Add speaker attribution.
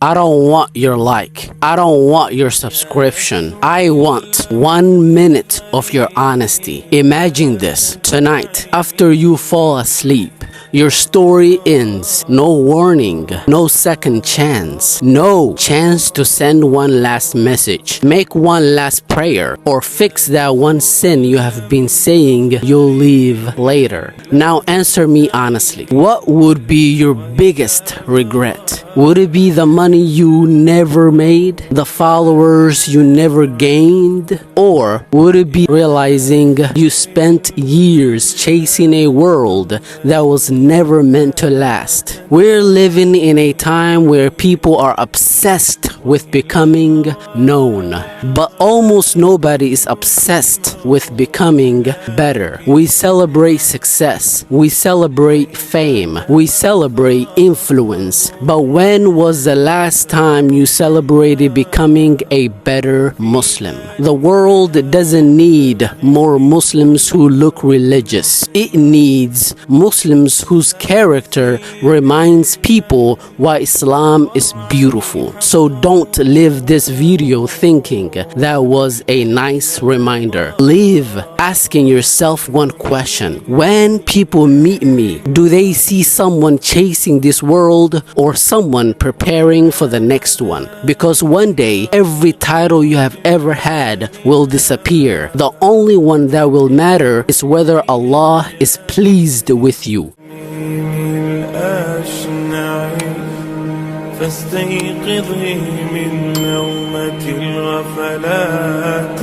Speaker 1: I don't want your like. I don't want your subscription. I want 1 minute of your honesty. Imagine this. Tonight, after you fall asleep, your story ends. No warning, no second chance, no chance to send one last message, make one last prayer, or fix that one sin you have been saying you'll leave later. Now answer me honestly. What would be your biggest regret? Would it be the money you never made? The followers you never gained? Or would it be realizing you spent years chasing a world that was never meant to last? We're living in a time where people are obsessed with becoming known, but almost nobody is obsessed with becoming better. We celebrate success, we celebrate fame, we celebrate influence, but when was the last time you celebrated becoming a better Muslim? The world doesn't need more Muslims who look religious. It needs Muslims whose character reminds people why Islam is beautiful. So don't leave this video thinking that was a nice reminder. Leave asking yourself one question. When people meet me, do they see someone chasing this world or someone preparing for the next one? Because one day, every title you have ever had will disappear. The only one that will matter is whether Allah is pleased with you.
Speaker 2: فاستيقظي من نومة الغفلات